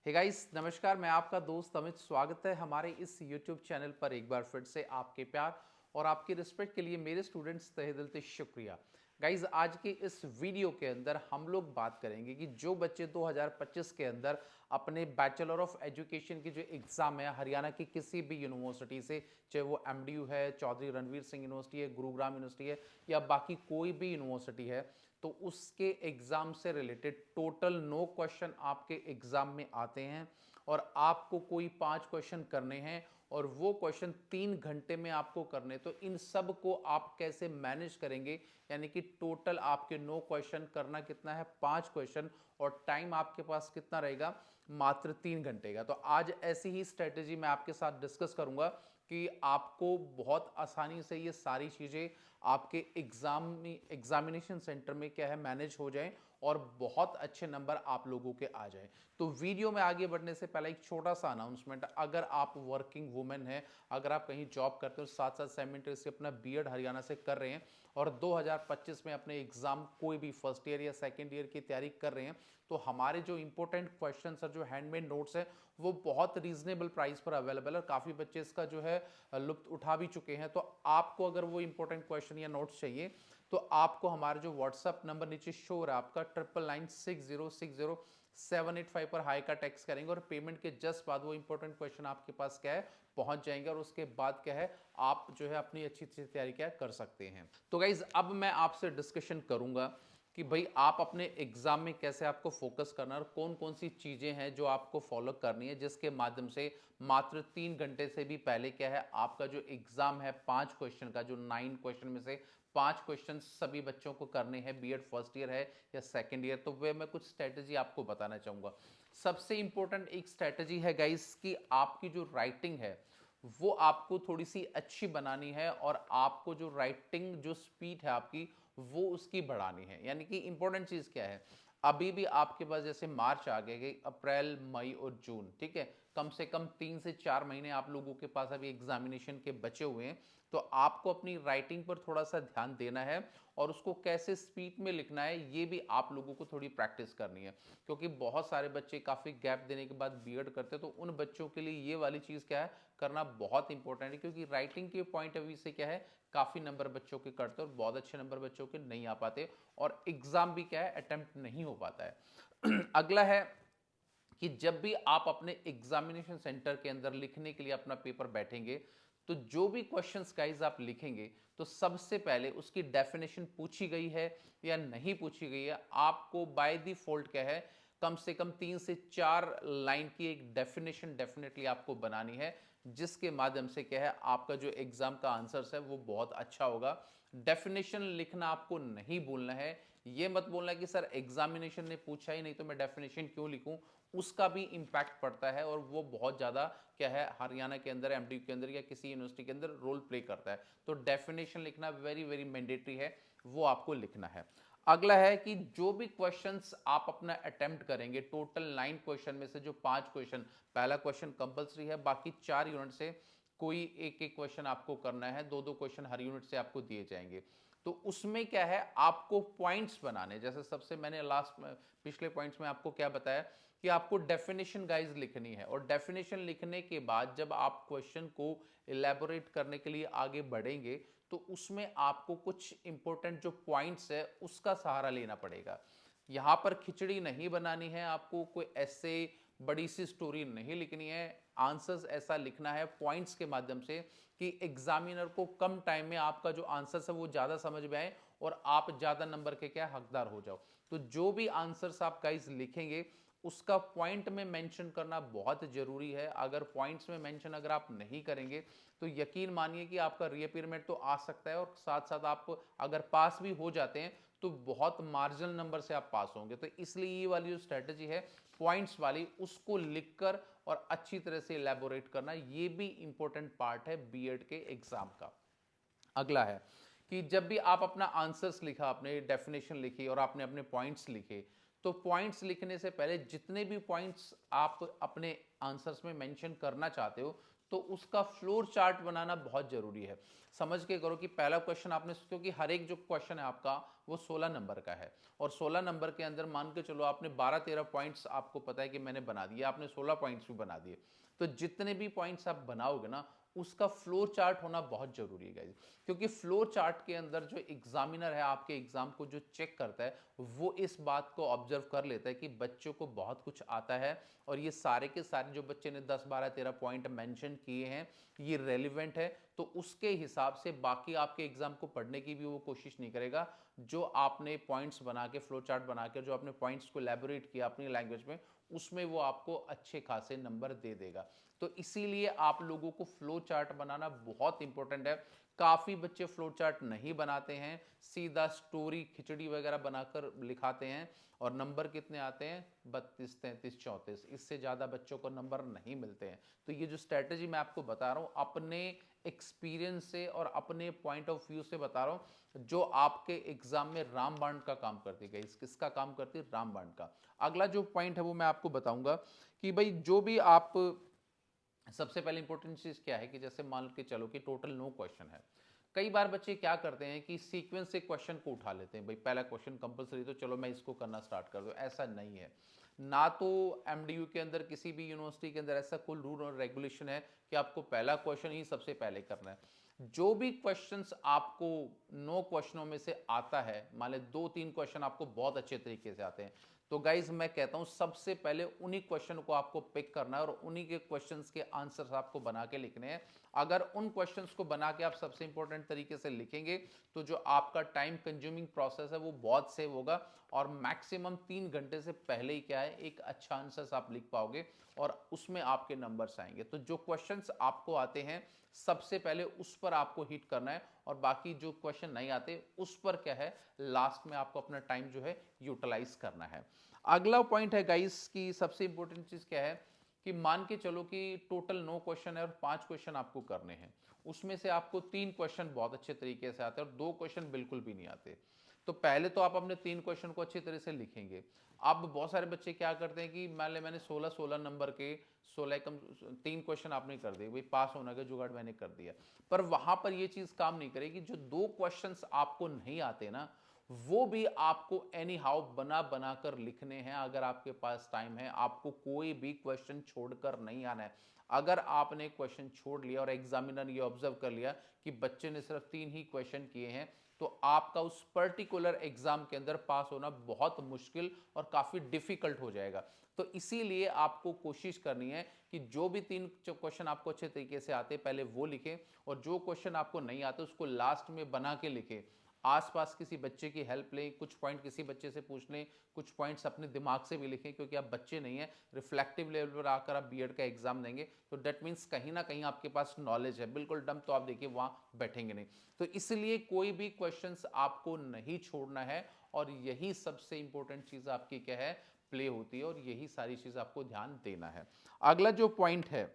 Hey guys नमस्कार। मैं आपका दोस्त अमित। स्वागत है हमारे इस यूट्यूब चैनल पर एक बार फिर से। आपके प्यार और आपकी रिस्पेक्ट के लिए मेरे स्टूडेंट्स तहे दिल से शुक्रिया। गाइस आज के इस वीडियो के अंदर हम लोग बात करेंगे कि जो बच्चे 2025 के अंदर अपने बैचलर ऑफ एजुकेशन की जो एग्ज़ाम है हरियाणा की किसी भी यूनिवर्सिटी से, चाहे वो एमडीयू है, चौधरी रणवीर सिंह यूनिवर्सिटी है, गुरुग्राम यूनिवर्सिटी है या बाकी कोई भी यूनिवर्सिटी है, तो उसके एग्ज़ाम से रिलेटेड टोटल 9 क्वेश्चन आपके एग्ज़ाम में आते हैं और आपको कोई 5 क्वेश्चन करने हैं और वो क्वेश्चन 3 घंटे में आपको करने। तो इन सब को आप कैसे मैनेज करेंगे, यानी कि टोटल आपके 9 क्वेश्चन करना कितना है, 5 क्वेश्चन, और टाइम आपके पास कितना रहेगा, मात्र 3 घंटे का। तो आज ऐसी ही स्ट्रेटेजी मैं आपके साथ डिस्कस करूंगा कि आपको बहुत आसानी से ये सारी चीज़ें आपके एग्जामिनेशन सेंटर में क्या है मैनेज हो जाएं और बहुत अच्छे नंबर आप लोगों के आ जाएं। तो वीडियो में आगे बढ़ने से पहले एक छोटा सा अनाउंसमेंट। अगर आप वर्किंग वुमेन हैं, अगर आप कहीं जॉब करते हो, साथ साथ साइमल्टेनियसली अपना बीएड हरियाणा से कर रहे हैं और 2025 में अपने एग्जाम कोई भी फर्स्ट ईयर या सेकेंड ईयर की तैयारी कर रहे हैं, तो हमारे जो इंपॉर्टेंट क्वेश्चंस और जो हैंडमेड नोट्स हैं वो बहुत रीजनेबल प्राइस पर अवेलेबल है और काफ़ी बच्चे इसका जो है लुत्फ उठा भी चुके हैं। तो आपको अगर वो इंपॉर्टेंट क्वेश्चन या नोट्स चाहिए तो आपको हमारा जो व्हाट्सअप नंबर नीचे शो हो रहा है आपका 9996060785 पर हाई का टेक्स्ट करेंगे और पेमेंट के जस्ट बाद वो इंपॉर्टेंट क्वेश्चन आपके पास क्या है पहुंच जाएंगे और उसके बाद क्या है आप जो है अपनी अच्छी अच्छी तैयारी क्या कर सकते हैं। तो गाइज अब मैं आपसे डिस्कशन करूंगा कि भाई आप अपने एग्जाम में कैसे आपको फोकस करना है और कौन कौन सी चीजें हैं जो आपको फॉलो करनी है, जिसके माध्यम से मात्र 3 घंटे से भी पहले क्या है आपका जो एग्जाम है 5 क्वेश्चन का, जो 9 क्वेश्चन में से 5 क्वेश्चन सभी बच्चों को करने हैं, बीएड फर्स्ट ईयर है या सेकेंड ईयर। तो वे मैं कुछ स्ट्रेटेजी आपको बताना चाहूंगा। सबसे इंपॉर्टेंट एक स्ट्रेटेजी है गाइस कि आपकी जो राइटिंग है वो आपको थोड़ी सी अच्छी बनानी है और आपको जो राइटिंग जो स्पीड है आपकी वो उसकी बढ़ानी है। यानी कि इंपॉर्टेंट चीज क्या है, अभी भी आपके पास जैसे मार्च आ गए, अप्रैल मई और जून, ठीक है, कम से कम 3 से 4 महीने आप लोगों के पास अभी एग्जामिनेशन के बचे हुए हैं। तो आपको अपनी राइटिंग पर थोड़ा सा ध्यान देना है और उसको कैसे स्पीड में लिखना है ये भी आप लोगों को थोड़ी प्रैक्टिस करनी है, क्योंकि बहुत सारे बच्चे काफ़ी गैप देने के बाद बीएड करते हैं। तो उन बच्चों के लिए ये वाली चीज़ क्या है करना बहुत इंपॉर्टेंट है, क्योंकि राइटिंग के पॉइंट ऑफ व्यू से क्या है काफ़ी नंबर बच्चों के कटते हैं और बहुत अच्छे नंबर बच्चों के नहीं आ पाते और एग्ज़ाम भी क्या है अटेम्प्ट नहीं हो पाता है। अगला है कि जब भी आप अपने एग्जामिनेशन सेंटर के अंदर लिखने के लिए अपना पेपर बैठेंगे तो जो भी क्वेश्चंस गाइस आप लिखेंगे तो सबसे पहले उसकी डेफिनेशन पूछी गई है या नहीं पूछी गई है, आपको बाय डिफॉल्ट क्या है कम से कम 3 से 4 लाइन की एक डेफिनेशन डेफिनेटली आपको बनानी है, जिसके माध्यम से क्या है आपका जो एग्जाम का आंसर्स है वो बहुत अच्छा होगा। डेफिनेशन लिखना आपको नहीं भूलना है। ये मत बोलना कि सर एग्जामिनेशन ने पूछा ही नहीं तो मैं डेफिनेशन क्यों लिखूं, उसका भी इंपैक्ट पड़ता है और वो बहुत ज़्यादा क्या है हरियाणा के अंदर, एमडी के अंदर या किसी यूनिवर्सिटी के अंदर रोल प्ले करता है। तो डेफिनेशन लिखना वेरी वेरी मैंडेटरी है, वो आपको लिखना है। अगला है कि जो भी क्वेश्चंस आप अपना अटेम्प्ट करेंगे, टोटल 9 क्वेश्चन में से जो 5 क्वेश्चन, पहला क्वेश्चन कंपलसरी है, बाकी 4 यूनिट से कोई एक एक क्वेश्चन आपको करना है, दो दो क्वेश्चन हर यूनिट से आपको दिए जाएंगे। तो उसमें क्या है आपको पॉइंट्स बनाने, जैसे सबसे मैंने लास्ट में पिछले पॉइंट्स में आपको क्या बताया कि आपको डेफिनेशन गाइज लिखनी है और डेफिनेशन लिखने के बाद जब आप क्वेश्चन को इलेबोरेट करने के लिए आगे बढ़ेंगे तो उसमें आपको कुछ इंपॉर्टेंट जो पॉइंट्स है उसका सहारा लेना पड़ेगा। यहां पर खिचड़ी नहीं बनानी है, आपको कोई ऐसे बड़ी सी स्टोरी नहीं लिखनी है, आंसर्स ऐसा लिखना है पॉइंट्स के माध्यम से कि एग्जामिनर को कम टाइम में आपका जो आंसर्स है वो ज्यादा समझ में आए और आप ज्यादा नंबर के क्या हकदार हो जाओ। तो जो भी आंसर्स आप गाइस लिखेंगे उसका पॉइंट में मेंशन करना बहुत जरूरी है। अगर पॉइंट्स में मेंशन अगर आप नहीं करेंगे तो यकीन मानिए कि आपका रीअपीयरमेंट तो आ सकता है और साथ साथ आप अगर पास भी हो जाते हैं तो बहुत मार्जिनल नंबर से आप पास होंगे। तो इसलिए ये वाली जो स्ट्रेटेजी है पॉइंट्स वाली, उसको लिखकर और अच्छी तरह से इलेबोरेट करना, ये भी इंपॉर्टेंट पार्ट है बीएड के एग्जाम का। अगला है कि जब भी आप अपना आंसर्स लिखा, आपने डेफिनेशन लिखी और आपने अपने पॉइंट्स लिखे, तो पॉइंट्स लिखने से पहले जितने भी पॉइंट्स आप अपने आंसर्स में मेंशन करना चाहते हो तो उसका फ्लोर चार्ट बनाना बहुत जरूरी है। समझ के करो कि पहला क्वेश्चन आपने, क्योंकि हर एक जो क्वेश्चन है आपका वो 16 नंबर का है, और 16 नंबर के अंदर मान के चलो आपने 12-13 पॉइंट्स, आपको पता है कि मैंने बना दिए, आपने 16 पॉइंट्स भी बना दिए, तो जितने भी पॉइंट्स आप बनाओगे ना उसका फ्लो चार्ट होना बहुत जरूरी है गाइस, क्योंकि फ्लो चार्ट के अंदर जो एग्जामिनर है आपके एग्जाम को जो चेक करता है वो इस बात को ऑब्जर्व कर लेता है कि बच्चों को बहुत कुछ आता है, और ये सारे के सारे जो बच्चे ने 10 12 13 पॉइंट मेंशन किए हैं ये रेलिवेंट है, तो उसके हिसाब से बाकी आपके एग्जाम को पढ़ने की भी वो कोशिश नहीं करेगा। जो आपने पॉइंट्स बना के, फ्लो चार्ट बना के, जो आपने पॉइंट्स को एलैबोरेट किया अपनी लैंग्वेज में, उसमें वो आपको अच्छे खासे नंबर दे देगा। तो इसीलिए आप लोगों को फ्लो चार्ट बनाना बहुत इंपॉर्टेंट है। काफी बच्चे फ्लो चार्ट नहीं बनाते हैं, सीधा स्टोरी खिचड़ी वगैरह बनाकर लिखाते हैं, और नंबर कितने आते हैं 32 33 34, इससे ज्यादा बच्चों को नंबर नहीं मिलते हैं। तो ये जो स्ट्रेटेजी मैं आपको बता रहा हूं अपने एक्सपीरियंस से और अपने पॉइंट ऑफ व्यू से बता रहा हूं, जो आपके एग्जाम में रामबाण का काम करती है। किसका काम करती है? रामबाण का। अगला जो पॉइंट है वो मैं आपको बताऊंगा कि भाई जो भी आप, सबसे पहले इंपॉर्टेंट चीज क्या है कि जैसे मान के चलो कि टोटल 9 क्वेश्चन है। कई बार बच्चे क्या करते हैं कि सीक्वेंस से क्वेश्चन को उठा लेते हैं, भाई पहला क्वेश्चन कंपलसरी तो चलो मैं इसको करना स्टार्ट कर दूं। ऐसा नहीं है, ना तो एमडीयू के अंदर किसी भी यूनिवर्सिटी के अंदर ऐसा कोई रूल और रेगुलेशन है कि आपको पहला क्वेश्चन ही सबसे पहले करना है। जो भी क्वेश्चंस आपको 9 क्वेश्चनों में से आता है, मान ले 2-3 क्वेश्चन आपको बहुत अच्छे तरीके से आते हैं, तो गाइज मैं कहता हूं सबसे पहले उन्हीं क्वेश्चन को आपको पिक करना है और उन्हीं के क्वेश्चंस के आंसर्स आपको बना के लिखने हैं। अगर उन क्वेश्चंस को बना के आप सबसे इंपॉर्टेंट तरीके से लिखेंगे तो जो आपका टाइम कंज्यूमिंग प्रोसेस है वो बहुत सेव होगा, और मैक्सिमम 3 घंटे से पहले ही क्या है एक अच्छा आंसर आप लिख पाओगे और उसमें आपके नंबर्स आएंगे। तो जो क्वेश्चंस आपको आते हैं सबसे पहले उस पर आपको हिट करना है, और बाकी जो क्वेश्चन नहीं आते उस पर क्या है लास्ट में आपको अपना टाइम जो है यूटिलाइज करना है। अगला पॉइंट है गाइस की सबसे इंपॉर्टेंट चीज क्या है कि मान के चलो कि टोटल 9 क्वेश्चन है और 5 क्वेश्चन आपको करने हैं, उसमें से आपको 3 क्वेश्चन बहुत अच्छे तरीके से आते हैं और 2 क्वेश्चन बिल्कुल भी नहीं आते। तो पहले तो आप अपने 3 क्वेश्चन को अच्छी तरह से लिखेंगे। अब बहुत सारे बच्चे क्या करते हैं कि मान ले मैंने 16 नंबर के 16 कम 3 क्वेश्चन आपने कर दिए, भाई पास होने का जुगाड़ मैंने कर दिया, पर वहां पर ये चीज काम नहीं करेगी। जो 2 क्वेश्चंस आपको नहीं आते ना वो भी आपको एनी हाउ बना बना कर लिखने हैं। अगर आपके पास टाइम है, आपको कोई भी क्वेश्चन छोड़कर नहीं आना है। अगर आपने क्वेश्चन छोड़ लिया और एग्जामिनर ये ऑब्जर्व कर लिया कि बच्चे ने सिर्फ 3 ही क्वेश्चन किए हैं, तो आपका उस पर्टिकुलर एग्जाम के अंदर पास होना बहुत मुश्किल और काफी डिफिकल्ट हो जाएगा। तो इसीलिए आपको कोशिश करनी है कि जो भी 3 क्वेश्चन आपको अच्छे तरीके से आते पहले वो लिखें, और जो क्वेश्चन आपको नहीं आते उसको लास्ट में बना के लिखें। आसपास किसी बच्चे की हेल्प लें, कुछ पॉइंट किसी बच्चे से पूछ लें, कुछ पॉइंट्स अपने दिमाग से भी लिखें, क्योंकि आप बच्चे नहीं हैं, रिफ्लेक्टिव लेवल पर आकर आप बीएड का एग्जाम देंगे तो डेट मीन्स कहीं ना कहीं आपके पास नॉलेज है। बिल्कुल डम तो आप देखिए वहां बैठेंगे नहीं। तो इसलिए कोई भी क्वेश्चंस आपको नहीं छोड़ना है, और यही सबसे इंपॉर्टेंट चीज आपकी क्या है प्ले होती है, और यही सारी चीज आपको ध्यान देना है। अगला जो पॉइंट है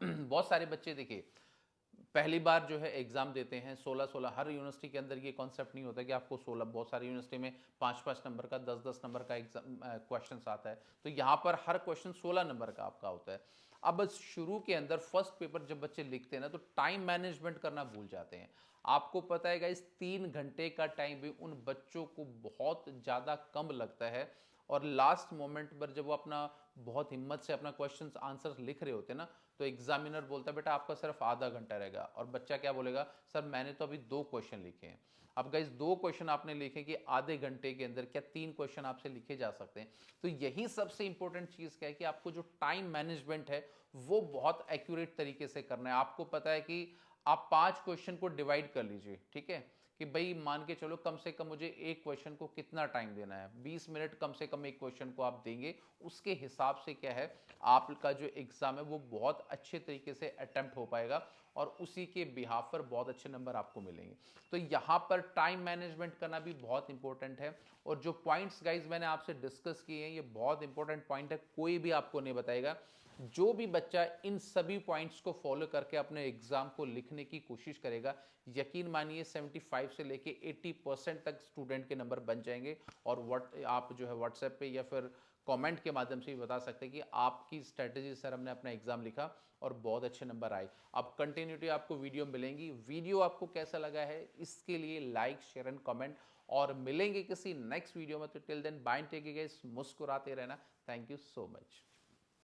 बहुत सारे बच्चे देखिए पहली बार जो है एग्जाम देते हैं 16-16, हर यूनिवर्सिटी के अंदर ये कॉन्सेप्ट नहीं होता कि आपको 16, बहुत सारी यूनिवर्सिटी में 5-5 नंबर का 10-10 नंबर का एग्जाम क्वेश्चन आता है, तो यहाँ पर हर क्वेश्चन 16 नंबर का आपका होता है। अब शुरू के अंदर फर्स्ट पेपर जब बच्चे लिखते हैं ना तो टाइम मैनेजमेंट करना भूल जाते हैं। आपको पता है इस 3 घंटे का टाइम भी उन बच्चों को बहुत ज़्यादा कम लगता है, और लास्ट मोमेंट पर जब वो अपना बहुत हिम्मत से अपना क्वेश्चन आंसर लिख रहे होते हैं ना, तो एग्जामिनर बोलता है बेटा आपका सिर्फ आधा घंटा रहेगा, और बच्चा क्या बोलेगा सर मैंने तो अभी 2 क्वेश्चन लिखे हैं। अब गाइस 2 क्वेश्चन आपने लिखे कि आधे घंटे के अंदर क्या 3 क्वेश्चन आपसे लिखे जा सकते हैं? तो यही सबसे इंपॉर्टेंट चीज क्या है कि आपको जो टाइम मैनेजमेंट है वो बहुत एक्यूरेट तरीके से करना है। आपको पता है कि आप 5 क्वेश्चन को डिवाइड कर लीजिए, ठीक है, कि भाई मान के चलो कम से कम मुझे एक क्वेश्चन को कितना टाइम देना है, 20 मिनट कम से कम एक क्वेश्चन को आप देंगे, उसके हिसाब से क्या है आपका जो एग्जाम है वो बहुत अच्छे तरीके से अटेम्प्ट हो पाएगा, और उसी के बिहाफ पर बहुत अच्छे नंबर आपको मिलेंगे। तो यहाँ पर टाइम मैनेजमेंट करना भी बहुत इंपॉर्टेंट है, और जो पॉइंट्स गाइज मैंने आपसे डिस्कस किए हैं ये बहुत इंपॉर्टेंट पॉइंट है, कोई भी आपको नहीं बताएगा। जो भी बच्चा इन सभी पॉइंट्स को फॉलो करके अपने एग्जाम को लिखने की कोशिश करेगा, यकीन मानिए 75 से लेके 80% तक स्टूडेंट के नंबर बन जाएंगे। और आप जो है व्हाट्सएप पे या फिर कमेंट के माध्यम से भी बता सकते हैं कि आपकी स्ट्रेटेजी सर हमने अपना एग्जाम लिखा और बहुत अच्छे नंबर आए। अब कंटिन्यूटी आपको वीडियो मिलेंगी। वीडियो आपको कैसा लगा है इसके लिए लाइक शेयर एंड कमेंट, और मिलेंगे किसी नेक्स्ट वीडियो में। तो till then bye, take care guys, मुस्कुराते रहना। Thank you so much.